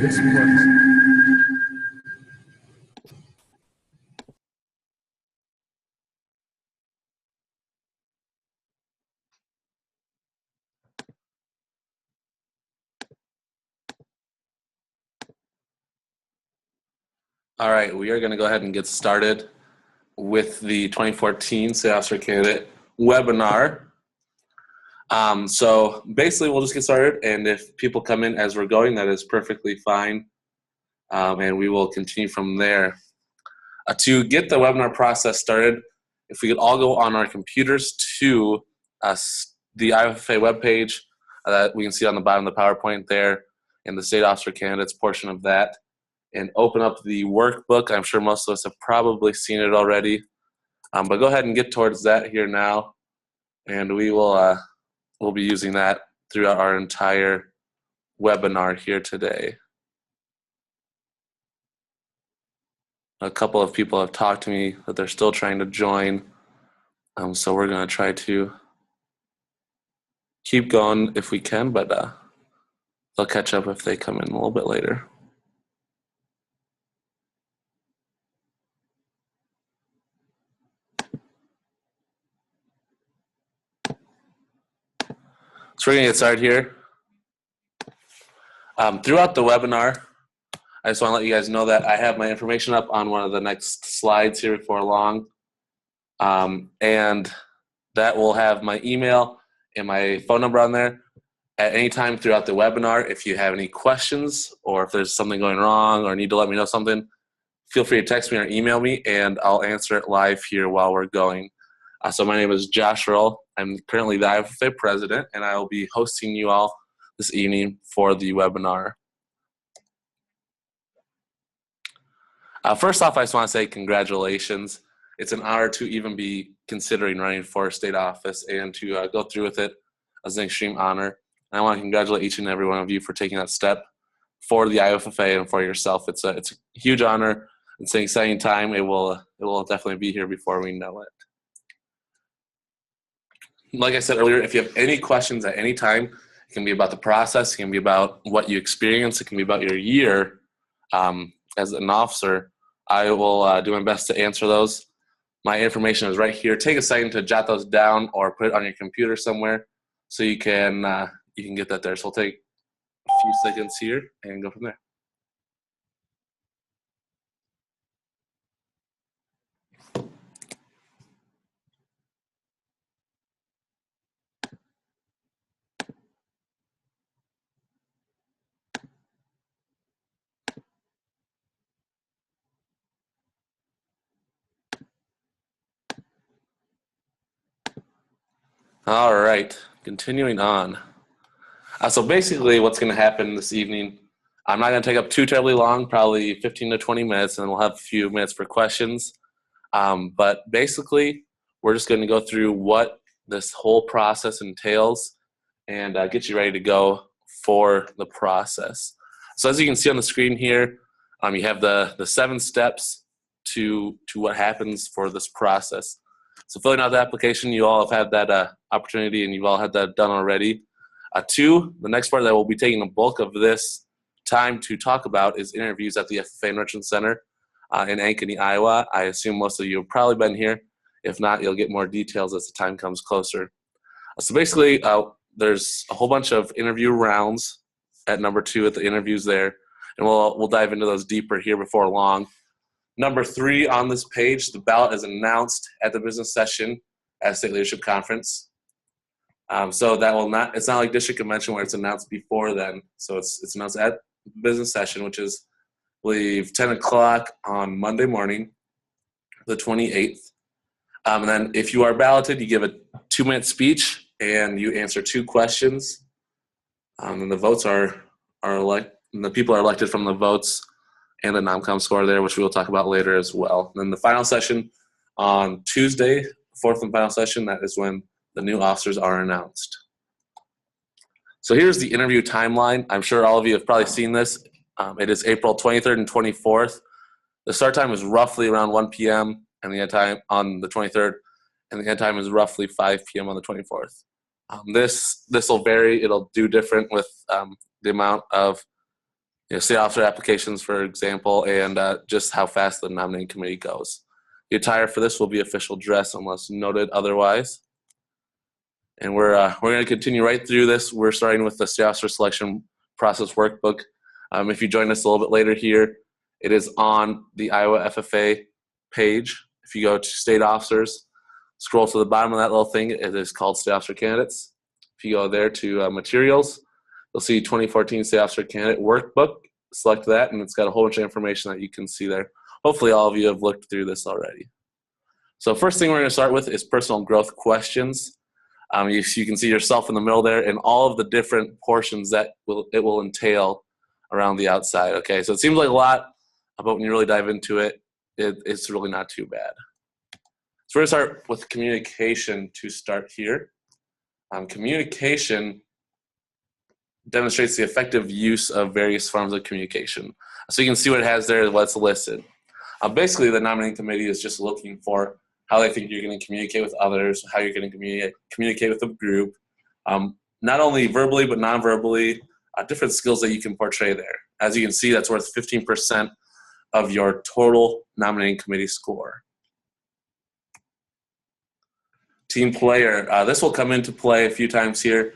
this portion. All right, we are going to go ahead and get started with the 2014 State Officer Candidate webinar. So basically, we'll just get started, and if people come in as we're going, that is perfectly fine, and we will continue from there. To get the webinar process started, if we could all go on our computers to the Iowa FFA webpage that we can see on the bottom of the PowerPoint there, and the State Officer Candidates portion of that, and open up the workbook. I'm sure most of us have probably seen it already, but go ahead and get towards that here now, and we will we'll be using that throughout our entire webinar here today. A couple of people have talked to me that they're still trying to join, so we're going to try to keep going if we can, but they'll catch up if they come in a little bit later. So we're going to get started here. Throughout the webinar, I just want to let you guys know that I have my information up on one of the next slides here before long. And that will have my email and my phone number on there. At any time throughout the webinar, if you have any questions or if there's something going wrong or need to let me know something, feel free to text me or email me, and I'll answer it live here while we're going. So my name is Josh Earl. I'm currently the Iowa FFA president, and I will be hosting you all this evening for the webinar. First off, I just want to say congratulations. It's an honor to even be considering running for state office, and to go through with it as an extreme honor. And I want to congratulate each and every one of you for taking that step for the Iowa FFA and for yourself. It's a huge honor. It's an exciting time. It will definitely be here before we know it. Like I said earlier, if you have any questions at any time, it can be about the process, it can be about what you experience, it can be about your year as an officer. I will do my best to answer those. My information is right here. Take a second to jot those down or put it on your computer somewhere so you can get that there. So we'll take a few seconds here and go from there. All right, continuing on. So basically what's going to happen this evening, I'm not going to take up too terribly long, probably 15 to 20 minutes, and we'll have a few minutes for questions. But basically, we're just going to go through what this whole process entails and get you ready to go for the process. So as you can see on the screen here, you have the 7 steps to what happens for this process. So filling out the application, you all have had that opportunity, and you've all had that done already. 2, the next part that we'll be taking the bulk of this time to talk about is interviews at the FFA Enrichment Center in Ankeny, Iowa. I assume most of you have probably been here. If not, you'll get more details as the time comes closer. So basically, there's a whole bunch of interview rounds at number 2 at the interviews there, and we'll dive into those deeper here before long. Number 3 on this page, the ballot is announced at the business session at State Leadership Conference. So that will not, it's not like district convention where it's announced before then. So it's announced at business session, which is, I believe, 10 o'clock on Monday morning, the 28th. And then if you are balloted, you give a 2-minute speech and you answer 2 questions. And the votes are the people are elected from the votes and the non-com score there, which we will talk about later as well. And then the final session on Tuesday, 4th and final session, that is when the new officers are announced. So here's the interview timeline. I'm sure all of you have probably seen this. It is April 23rd and 24th. The start time is roughly around 1 p.m. and the end time on the 23rd, and the end time is roughly 5 p.m. on the 24th. This will vary. It'll do different with the amount of state officer applications, for example, and just how fast the nominating committee goes. The attire for this will be official dress unless noted otherwise. And we're going to continue right through this. We're starting with the state officer selection process workbook. If you join us a little bit later here, it is on the Iowa FFA page. If you go to state officers, scroll to the bottom of that little thing, it is called state officer candidates. If you go there to materials, you'll see 2014 state officer candidate workbook. Select that, and it's got a whole bunch of information that you can see there. Hopefully all of you have looked through this already. So first thing we're going to start with is personal growth questions. You can see yourself in the middle there and all of the different portions that it will entail around the outside. Okay, so it seems like a lot, but when you really dive into it, it's really not too bad. So we're going to start with communication to start here. Communication demonstrates the effective use of various forms of communication. So you can see what it has there, what's listed. Basically, the nominating committee is just looking for how they think you're going to communicate with others, how you're going to communicate with the group, not only verbally but non-verbally, different skills that you can portray there. As you can see, that's worth 15% of your total nominating committee score. Team player, this will come into play a few times here.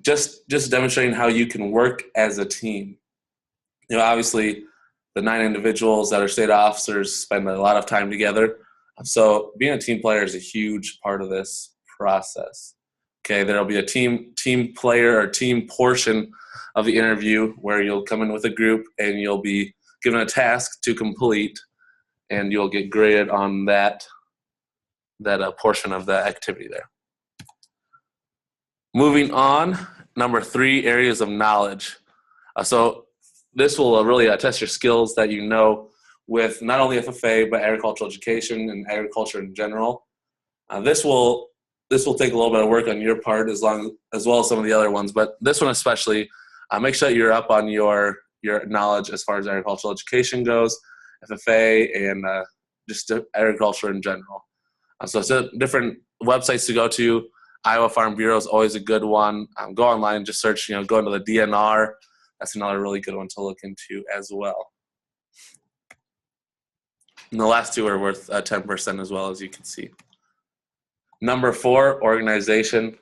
Just demonstrating how you can work as a team. Obviously, the 9 individuals that are state officers spend a lot of time together. So being a team player is a huge part of this process. Okay, there'll be a team player or team portion of the interview where you'll come in with a group and you'll be given a task to complete, and you'll get graded on that portion of the activity there. Moving on, number 3, areas of knowledge. So this will really test your skills that you know with not only FFA but agricultural education and agriculture in general. This will take a little bit of work on your part as well as some of the other ones, but this one especially, make sure that you're up on your knowledge as far as agricultural education goes, FFA, and just agriculture in general. So different websites to go to. Iowa Farm Bureau is always a good one. Go online, just search, go into the DNR. That's another really good one to look into as well. And the last 2 are worth 10% as well, as you can see. Number 4, organization.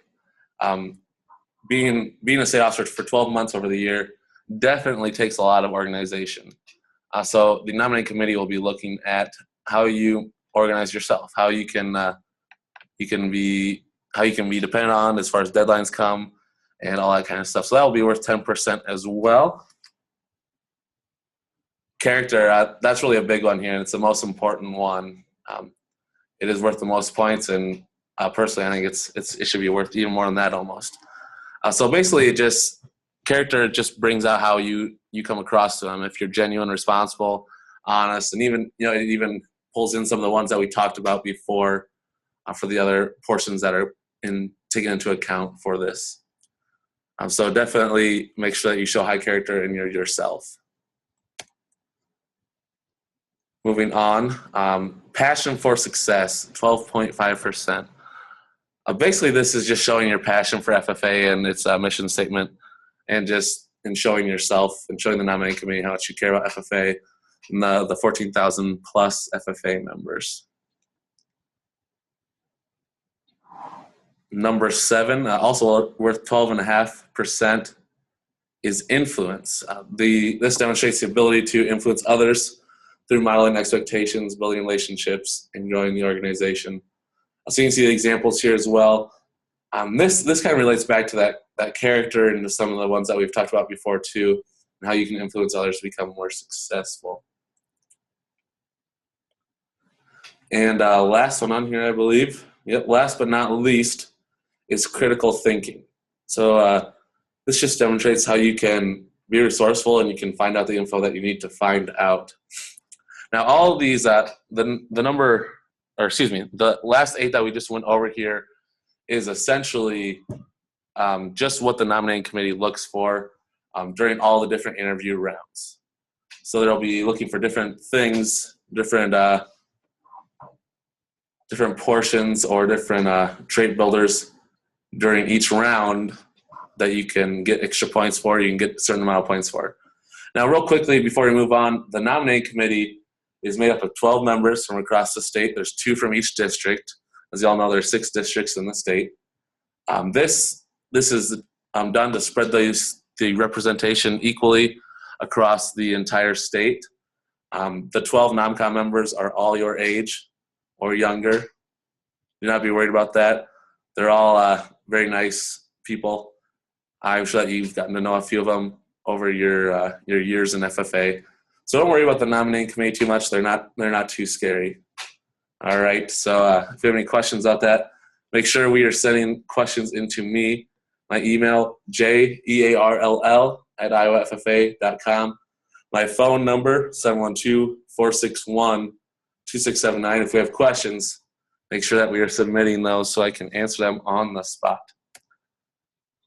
Being a state officer for 12 months over the year definitely takes a lot of organization. So the nominating committee will be looking at how you organize yourself, how you can be dependent on as far as deadlines come and all that kind of stuff. So that will be worth 10% as well. Character, that's really a big one here, and it's the most important one. It is worth the most points, and personally, I think it should be worth even more than that almost. So basically, character just brings out how you come across to them. If you're genuine, responsible, honest, and even it even pulls in some of the ones that we talked about before for the other portions that are taken into account for this. So definitely make sure that you show high character and you're yourself. Moving on, passion for success, 12.5%. Basically, this is just showing your passion for FFA and its mission statement, and showing yourself and showing the nominating committee how much you care about FFA and the 14,000 plus FFA members. Number 7, also worth 12.5%, is influence. This demonstrates the ability to influence others through modeling expectations, building relationships, and growing the organization. So you can see the examples here as well. This kind of relates back to that character and to some of the ones that we've talked about before too, and how you can influence others to become more successful. And last one on here, I believe. Yep, last but not least is critical thinking. So this just demonstrates how you can be resourceful and you can find out the info that you need to find out. Now, all of these, the last 8 that we just went over here is essentially just what the nominating committee looks for during all the different interview rounds. So they'll be looking for different things, different portions or different trait builders during each round that you can get extra points for, you can get a certain amount of points for. Now, real quickly, before we move on, the nominating committee is made up of 12 members from across the state. There's 2 from each district. As you all know, there's 6 districts in the state. This is done to spread the representation equally across the entire state. The 12 NomCom members are all your age or younger. Do not be worried about that. They're all very nice people. I'm sure that you've gotten to know a few of them over your years in FFA. So don't worry about the nominating committee too much. They're not too scary. All right. So if you have any questions about that, make sure we are sending questions into me. My email, jearll@iowaffa.com. My phone number, 712-461-2679. If we have questions, make sure that we are submitting those so I can answer them on the spot.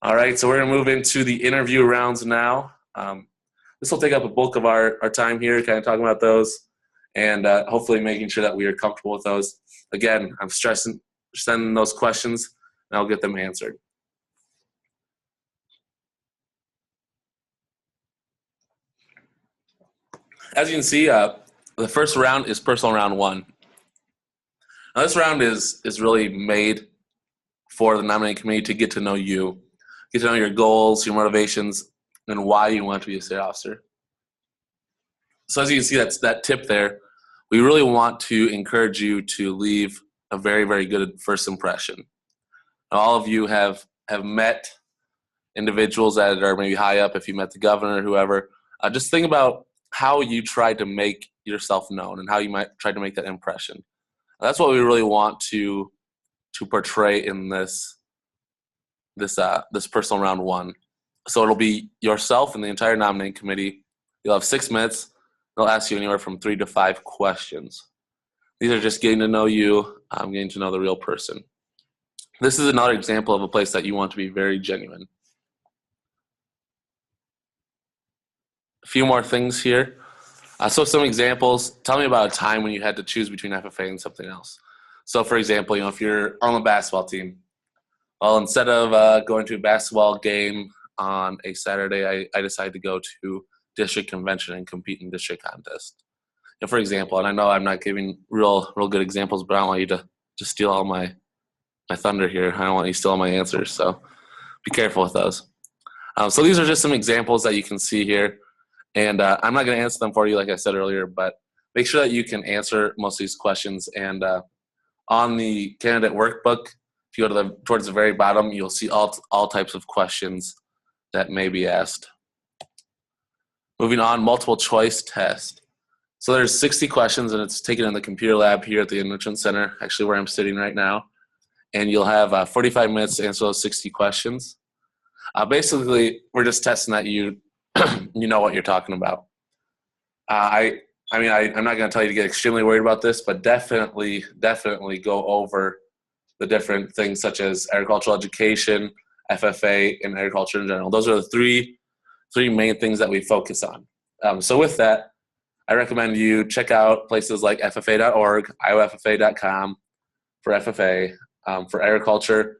All right, so we're going to move into the interview rounds now. This will take up a bulk of our time here, kind of talking about those, and hopefully making sure that we are comfortable with those. Again, I'm sending those questions, and I'll get them answered. As you can see, the first round is personal round 1. Now, this round is really made for the nominating committee to get to know you, get to know your goals, your motivations, and why you want to be a state officer. So as you can see, that's that tip there. We really want to encourage you to leave a very, very good first impression. Now, all of you have met individuals that are maybe high up. If you met the governor or whoever, just think about how you tried to make yourself known and how you might try to make that impression. That's what we really want to portray in this personal round 1. So it'll be yourself and the entire nominating committee. You'll have 6 minutes. They'll ask you anywhere from 3 to 5 questions. These are just getting to know you, getting to know the real person. This is another example of a place that you want to be very genuine. A few more things here. So some examples. Tell me about a time when you had to choose between FFA and something else. So for example, if you're on the basketball team, well, instead of going to a basketball game on a Saturday, I decided to go to district convention and compete in district contest. For example, and I know I'm not giving real good examples, but I don't want you to just steal all my thunder here. I don't want you to steal all my answers, so be careful with those. So these are just some examples that you can see here, and I'm not going to answer them for you like I said earlier, but make sure that you can answer most of these questions. And on the candidate workbook, if you go towards the very bottom, you'll see all types of questions that may be asked. Moving on, multiple choice test. So there's 60 questions, and it's taken in the computer lab here at the Enrichment Center, actually where I'm sitting right now. And you'll have 45 minutes to answer those 60 questions. Basically, we're just testing that you know what you're talking about. I'm not going to tell you to get extremely worried about this, but definitely go over the different things such as agricultural education, FFA, and agriculture in general. Those are the three main things that we focus on. So with that, I recommend you check out places like FFA.org, IowaFFA.com for FFA. For agriculture,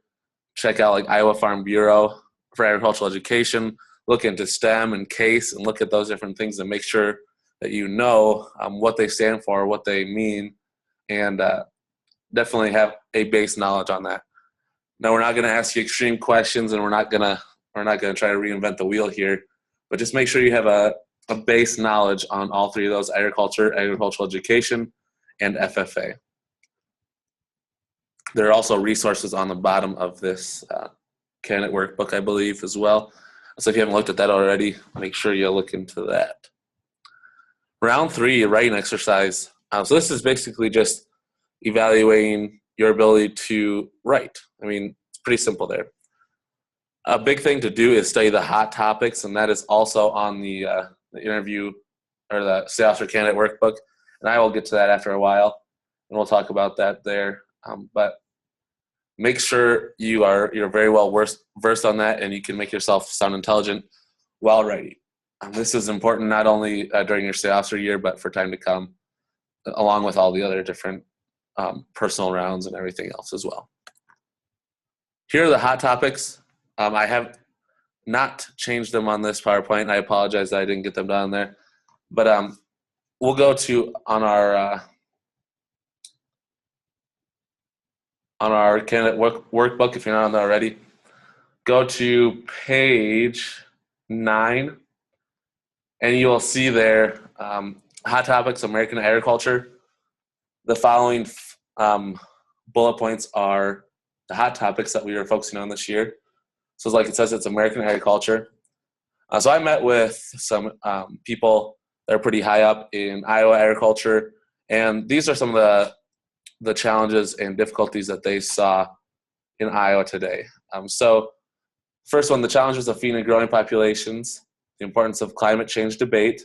check out like Iowa Farm Bureau for agricultural education. Look into STEM and CASE and look at those different things and make sure that you know what they stand for, what they mean, and definitely have a base knowledge on that. Now, we're not going to ask you extreme questions, and we're not going to try to reinvent the wheel here, but just make sure you have a base knowledge on all 3 of those: agriculture, agricultural education, and FFA. There are also resources on the bottom of this candidate workbook, I believe, as well. So if you haven't looked at that already, make sure you look into that. Round 3, writing exercise. So this is basically just evaluating your ability to write. It's pretty simple there. A big thing to do is study the hot topics, and that is also on the interview or the state officer candidate workbook. And I will get to that after a while, and we'll talk about that there. But make sure you're very well versed on that, and you can make yourself sound intelligent while writing. This is important not only during your state officer year, but for time to come, along with all the other different personal rounds and everything else as well. Here are the hot topics. I have not change them on this PowerPoint. I apologize that I didn't get them down there. But we'll go to on our candidate workbook, if you're not on there already. Go to page 9, and you will see there hot topics, American agriculture. The following bullet points are the hot topics that we are focusing on this year. So like it says, it's American agriculture. So I met with some people that are pretty high up in Iowa agriculture, and these are some of the challenges and difficulties that they saw in Iowa today. So first one, the challenges of feeding and growing populations, the importance of climate change debate,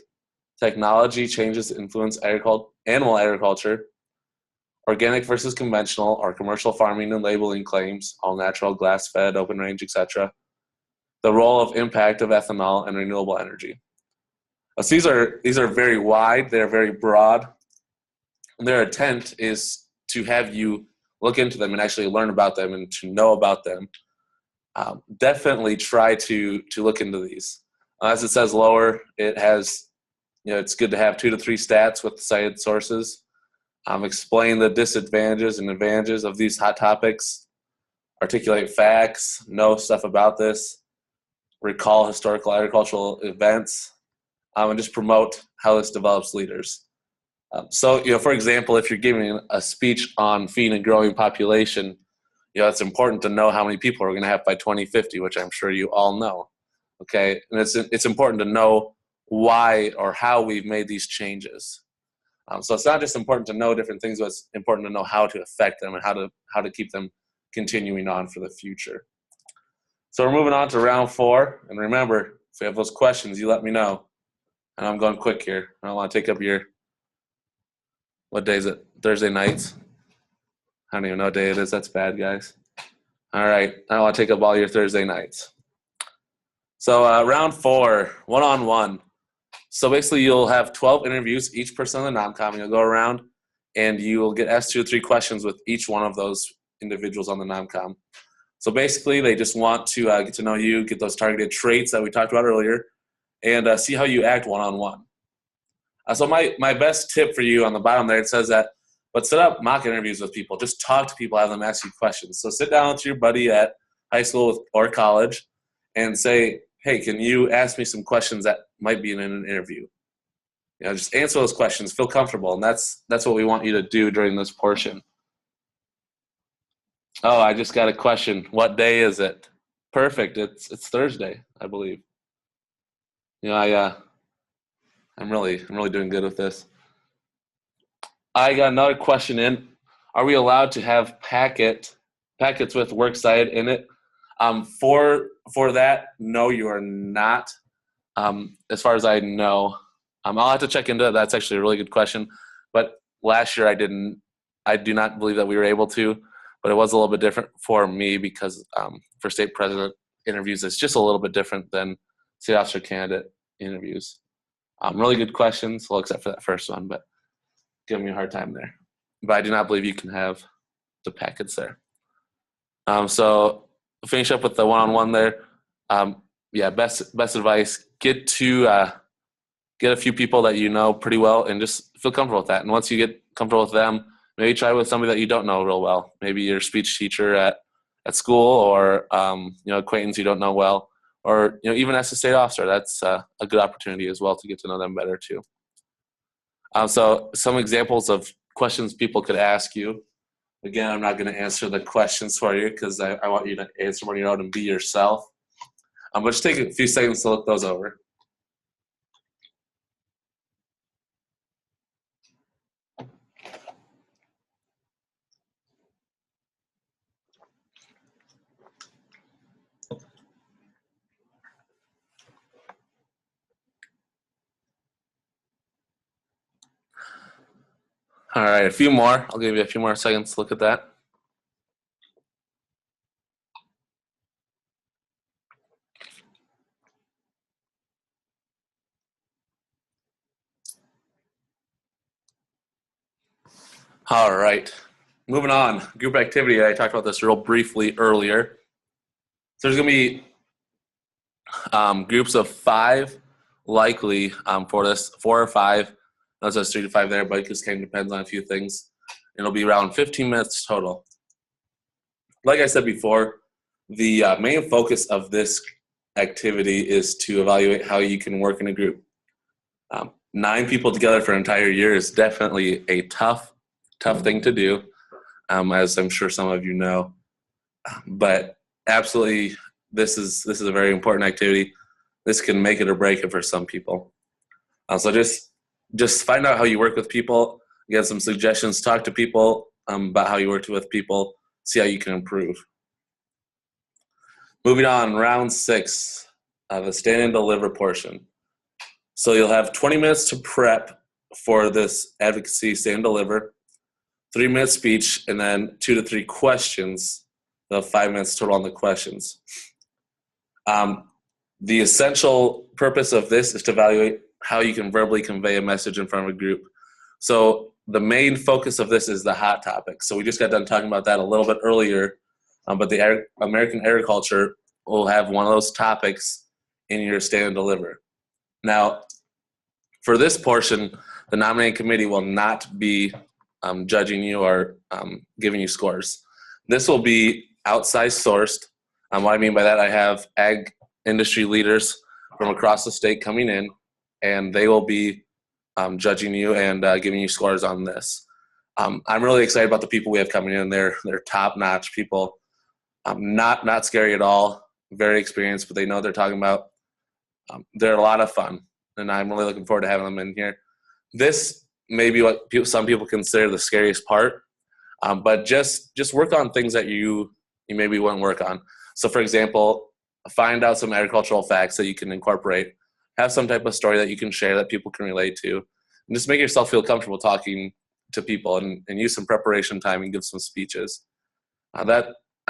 technology changes influence animal agriculture, organic versus conventional or commercial farming and labeling claims, all natural, grass-fed, open range, etc. The role of impact of ethanol and renewable energy. So these are very wide, they're very broad. And their intent is to have you look into them and actually learn about them and to know about them. Definitely try to look into these. As it says lower, it has, it's good to have 2 to 3 stats with cited sources. Explain the disadvantages and advantages of these hot topics. Articulate facts, know stuff about this. Recall historical agricultural events, and just promote how this develops leaders. So, for example, if you're giving a speech on feeding and growing population, it's important to know how many people we're going to have by 2050, which I'm sure you all know. Okay, and it's important to know why or how we've made these changes. So it's not just important to know different things, but it's important to know how to affect them and how to keep them continuing on for the future. So we're moving on to round 4, and remember, if we have those questions, you let me know. And I'm going quick here. I don't want to take up what day is it? Thursday nights? I don't even know what day it is. That's bad, guys. All right, I don't want to take up all your Thursday nights. So round 4, one-on-one. So basically you'll have 12 interviews, each person on the non-com. You'll go around, and you will get asked 2 or 3 questions with each one of those individuals on the non-com. So basically, they just want to get to know you, get those targeted traits that we talked about earlier, and see how you act one-on-one. So my best tip for you on the bottom there, it says that, but set up mock interviews with people. Just talk to people, have them ask you questions. So sit down with your buddy at high school or college and say, hey, can you ask me some questions that might be in an interview? Just answer those questions, feel comfortable, and that's what we want you to do during this portion. Oh, I just got a question. What day is it? Perfect. It's Thursday, I believe. I'm really doing good with this. I got another question in. Are we allowed to have packets with works cited in it? For that, no, you are not. As far as I know, I'll have to check into it. That's actually a really good question. But last year I do not believe that we were able to. But it was a little bit different for me because for state president interviews, it's just a little bit different than state officer candidate interviews. Really good questions, well, except for that first one, but giving me a hard time there. But I do not believe you can have the packets there. So finish up with the one-on-one there. Best advice, get a few people that you know pretty well and just feel comfortable with that. And once you get comfortable with them, maybe try with somebody that you don't know real well. Maybe your speech teacher at school, or acquaintance you don't know well, or even as a state officer. That's a good opportunity as well to get to know them better too. So some examples of questions people could ask you. Again, I'm not going to answer the questions for you because I want you to answer on your own and be yourself. But just take a few seconds to look those over. All right, a few more. I'll give you a few more seconds to look at that. All right, moving on. Group activity, I talked about this real briefly earlier. So there's going to be Groups of 5 likely for this, 4 or 5. No, it says 3 to 5 there, but it just kind of depends on a few things. It'll be around 15 minutes total. Like I said before, the main focus of this activity is to evaluate how you can work in a group. 9 people together for an entire year is definitely a tough thing to do, as I'm sure some of you know. But absolutely, this is a very important activity. This can make it or break it for some people. So just find out how you work with people. Get some suggestions. Talk to people about how you work with people. See how you can improve. Moving on, round 6, the stand and deliver portion. So you'll have 20 minutes to prep for this advocacy stand and deliver, 3-minute speech, and then 2 to 3 questions. The 5 minutes total on the questions. The essential purpose of this is to evaluate how you can verbally convey a message in front of a group. So the main focus of this is the hot topic. So we just got done talking about that a little bit earlier, but the American agriculture will have one of those topics in your stand and deliver. Now, for this portion, the nominating committee will not be judging you or giving you scores. This will be outside sourced. What I mean by that, I have ag industry leaders from across the state coming in, and they will be judging you and giving you scores on this. I'm really excited about the people we have coming in. They're top-notch people. Not scary at all. Very experienced, but they know what they're talking about. They're a lot of fun, and I'm really looking forward to having them in here. This may be what some people consider the scariest part, but just work on things that you maybe wouldn't work on. So, for example, find out some agricultural facts that you can incorporate. Have some type of story that you can share that people can relate to. And just make yourself feel comfortable talking to people and use some preparation time and give some speeches. I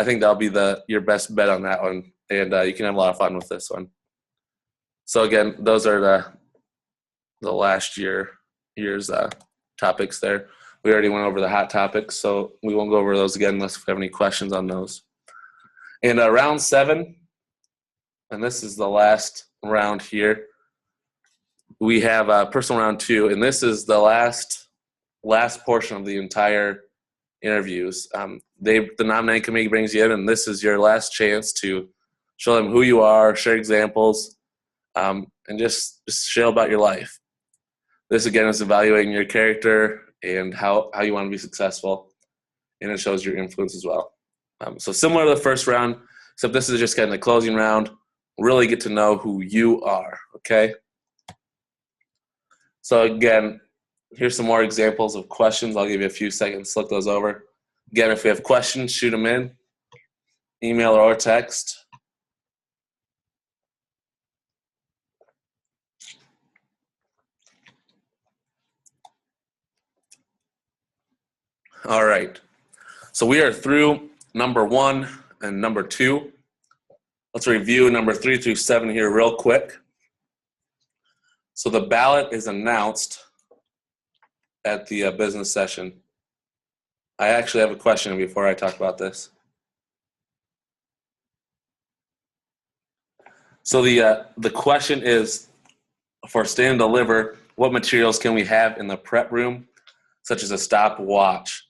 think that'll be your best bet on that one. And you can have a lot of fun with this one. So again, those are the last year's topics there. We already went over the hot topics, so we won't go over those again unless we have any questions on those. And round 7, and this is the last round here. We have personal round 2, and this is the last portion of the entire interviews. The nominating committee brings you in, and this is your last chance to show them who you are, share examples, and just share about your life. This again is evaluating your character and how you want to be successful, and it shows your influence as well. So similar to the first round, except this is just kind of the closing round. Really get to know who you are, okay? So again, here's some more examples of questions. I'll give you a few seconds to look those over. Again, if you have questions, shoot them in, email or text. All right, so we are through number 1 and number 2. Let's review number 3 through 7 here real quick. So the ballot is announced at the business session. I actually have a question before I talk about this. So the question is, for stand and deliver, what materials can we have in the prep room, such as a stopwatch?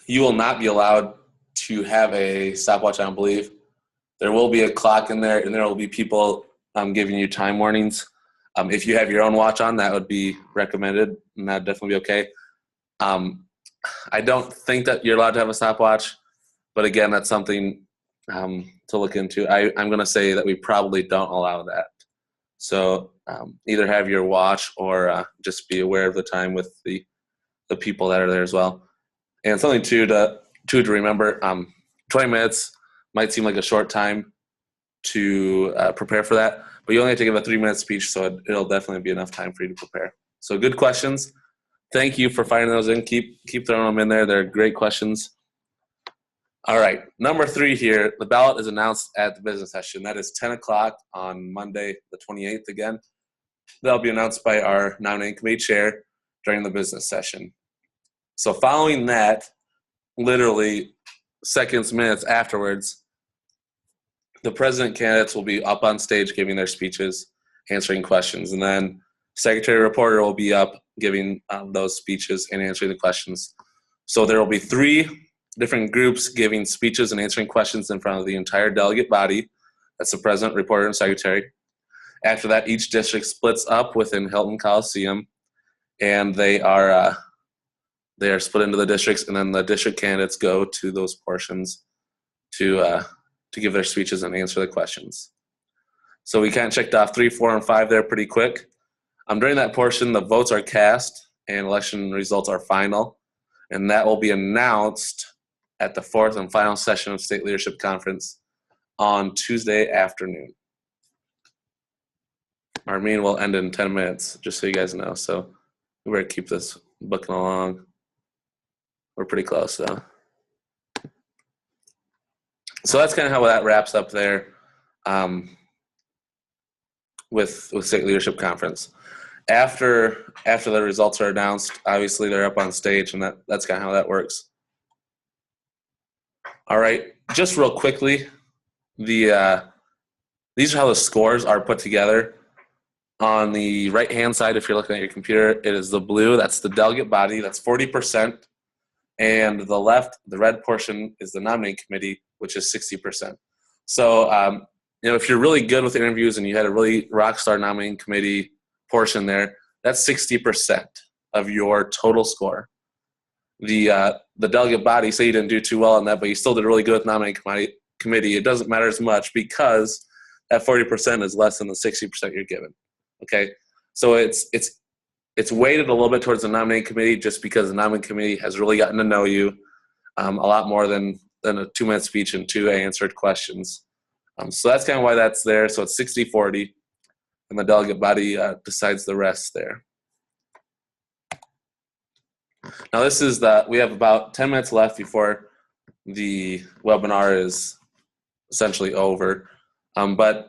You will not be allowed to have a stopwatch, I don't believe. There will be a clock in there, and there will be people giving you time warnings. If you have your own watch on, that would be recommended, and that would definitely be okay. I don't think that you're allowed to have a stopwatch, but again, that's something to look into. I'm going to say that we probably don't allow that. So either have your watch or just be aware of the time with the people that are there as well. And something to remember, 20 minutes might seem like a short time to prepare for that, but you only have to give a 3-minute speech, so it'll definitely be enough time for you to prepare. So good questions. Thank you for finding those in. Keep throwing them in there. They're great questions. All right, number 3 here. The ballot is announced at the business session. That is 10 o'clock on Monday, the 28th again. That'll be announced by our nominating committee chair during the business session. So following that, literally seconds, minutes afterwards, the president candidates will be up on stage giving their speeches, answering questions, and then secretary reporter will be up giving those speeches and answering the questions. So there will be 3 different groups giving speeches and answering questions in front of the entire delegate body. That's the president, reporter, and secretary. After that, each district splits up within Hilton Coliseum, and they are split into the districts, and then the district candidates go to those portions to give their speeches and answer the questions. So we kind of checked off 3, 4, and 5 there pretty quick. During that portion, the votes are cast and election results are final, and that will be announced at the 4th and final session of State Leadership Conference on Tuesday afternoon. Our meeting will end in 10 minutes, just so you guys know. So we better keep this booking along. We're pretty close, though. So that's kind of how that wraps up there with State Leadership Conference. After the results are announced, obviously they're up on stage, and that's kind of how that works. All right, just real quickly, these are how the scores are put together. On the right-hand side, if you're looking at your computer, it is the blue. That's the delegate body. That's 40%. And the left, the red portion, is the nominating committee, which is 60%. So, if you're really good with interviews and you had a really rock star nominating committee portion there, that's 60% of your total score. The delegate body, say you didn't do too well on that, but you still did really good with nominating committee, it doesn't matter as much because that 40% is less than the 60% you're given. Okay, so it's weighted a little bit towards the nominating committee just because the nominating committee has really gotten to know you a lot more than a 2-minute speech and 2 answered questions. So that's kind of why that's there. So it's 60-40, and the delegate body decides the rest there. Now we have about 10 minutes left before the webinar is essentially over. But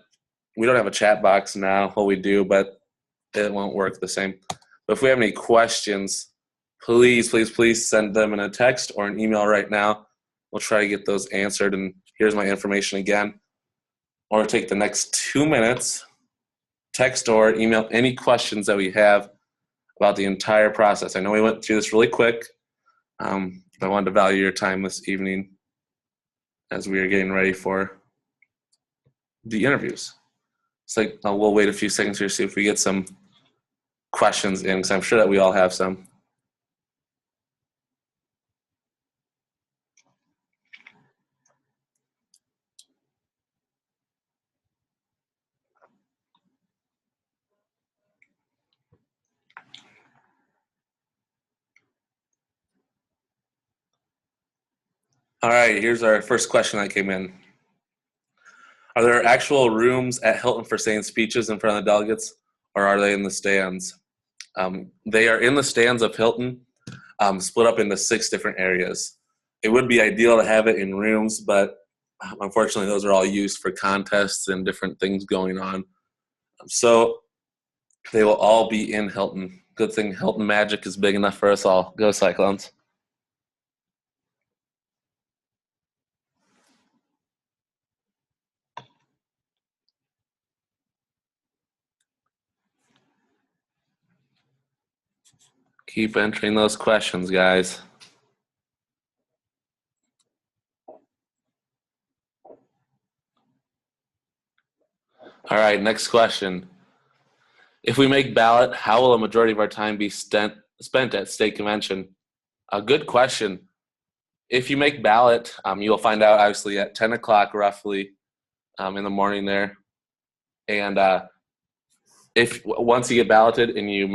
we don't have a chat box now. Well, we do, but it won't work the same. But if we have any questions, please send them in a text or an email right now. We'll try to get those answered. And here's my information again. Or take the next 2 minutes, text or email any questions that we have about the entire process. I know we went through this really quick. I wanted to value your time this evening as we are getting ready for the interviews. So we'll wait a few seconds here to see if we get some questions in, because I'm sure that we all have some. All right, here's our first question that came in. Are there actual rooms at Hilton for saying speeches in front of the delegates, or are they in the stands? They are in the stands of Hilton, split up into 6 different areas. It would be ideal to have it in rooms, but unfortunately those are all used for contests and different things going on. So they will all be in Hilton. Good thing Hilton Magic is big enough for us all. Go Cyclones. Keep entering those questions, guys. All right, next question. If we make ballot, how will a majority of our time be spent at state convention? A good question. If you make ballot, you'll find out obviously at 10 o'clock roughly in the morning there. And if once you get balloted and you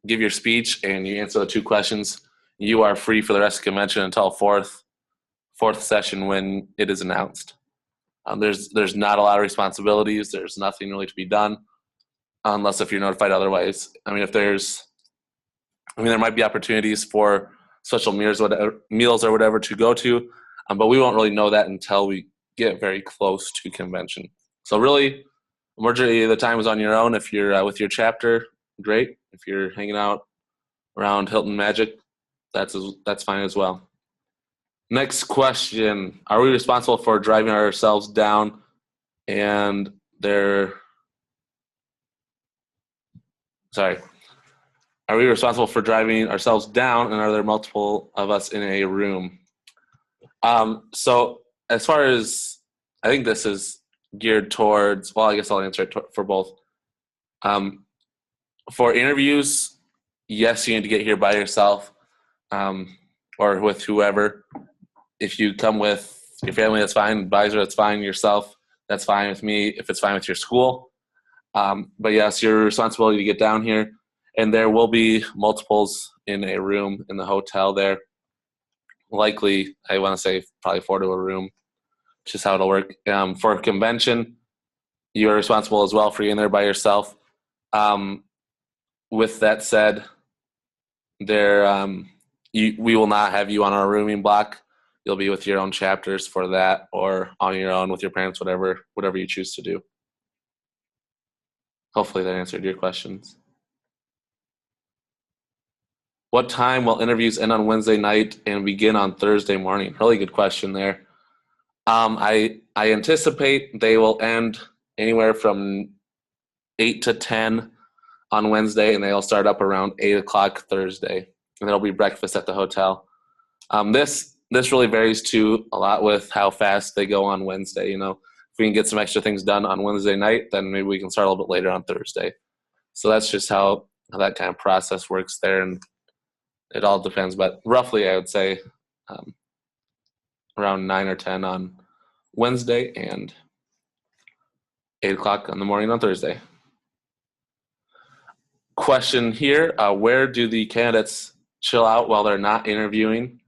give your speech and you answer the 2 questions, you are free for the rest of the convention until fourth session when it is announced. There's not a lot of responsibilities. There's nothing really to be done unless if you're notified otherwise. There might be opportunities for special meals or whatever to go to, but we won't really know that until we get very close to convention. So really, majority of the time is on your own. If you're with your chapter, great. If you're hanging out around Hilton Magic, that's fine as well. Next question. Are we responsible for driving ourselves down and are we responsible for driving ourselves down, and are there multiple of us in a room? So as far as, I think this is geared towards, well, I guess I'll answer it for both. For interviews, yes, you need to get here by yourself, or with whoever. If you come with your family, that's fine. Advisor, that's fine. Yourself, that's fine with me, if it's fine with your school. But yes, your responsibility to get down here, and there will be multiples in a room in the hotel there. Likely, I want to say probably 4 to a room, which is how it'll work. For a convention, you're responsible as well for getting there by yourself. With that said, we will not have you on our rooming block. You'll be with your own chapters for that, or on your own with your parents, whatever you choose to do. Hopefully that answered your questions. What time will interviews end on Wednesday night and begin on Thursday morning? Really good question there. I anticipate they will end anywhere from 8 to 10 on Wednesday, and they'll start up around 8 o'clock Thursday, and there'll be breakfast at the hotel. This really varies too a lot with how fast they go on Wednesday. You know, if we can get some extra things done on Wednesday night, then maybe we can start a little bit later on Thursday. So that's just how that kind of process works there, and it all depends. But roughly, I would say around 9 or 10 on Wednesday and 8 o'clock in the morning on Thursday. Question here, where do the candidates chill out while they're not interviewing?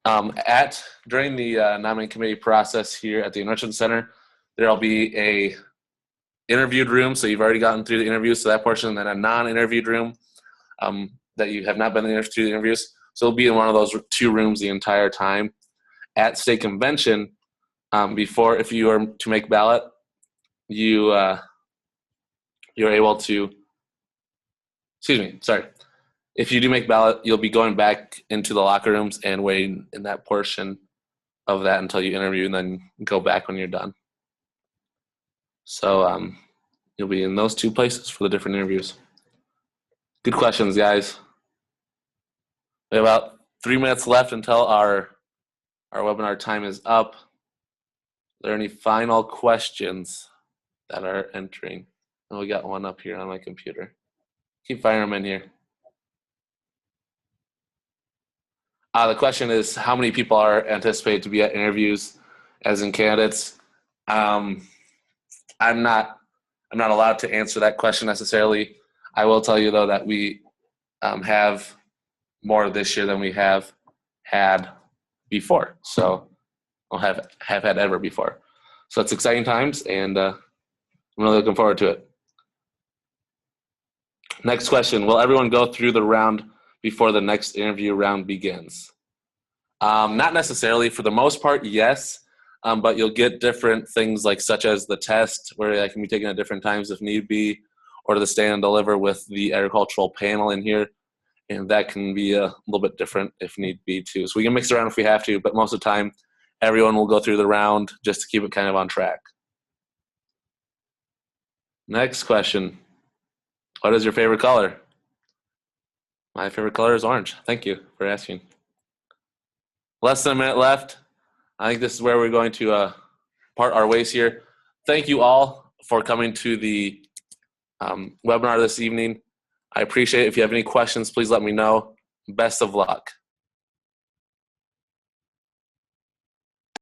During the nominating committee process here at the Enrichment Center, there'll be a interviewed room, so you've already gotten through the interviews, so that portion, and then a non-interviewed room that you have not been through the interviews. So it'll be in one of those 2 rooms the entire time. At state convention, if you are to make ballot, you're able to, if you do make ballot, you'll be going back into the locker rooms and waiting in that portion of that until you interview, and then go back when you're done. So you'll be in those 2 places for the different interviews. Good questions, guys. We have about 3 minutes left until our webinar time is up. Are there any final questions that are entering? Oh, we got one up here on my computer. Keep firing them in here. The question is, how many people are anticipated to be at interviews, as in candidates? I'm not allowed to answer that question necessarily. I will tell you though that we have more this year than we have had before. So we'll have had ever before. So it's exciting times, and I'm really looking forward to it. Next question, will everyone go through the round before the next interview round begins? Not necessarily. For the most part, yes, but you'll get different things such as the test, where that can be taken at different times if need be, or the stand and deliver with the agricultural panel in here, and that can be a little bit different if need be too. So we can mix around if we have to, but most of the time, everyone will go through the round just to keep it kind of on track. Next question. What is your favorite color? My favorite color is orange. Thank you for asking. Less than a minute left. I think this is where we're going to part our ways here. Thank you all for coming to the webinar this evening. I appreciate it. If you have any questions, please let me know. Best of luck.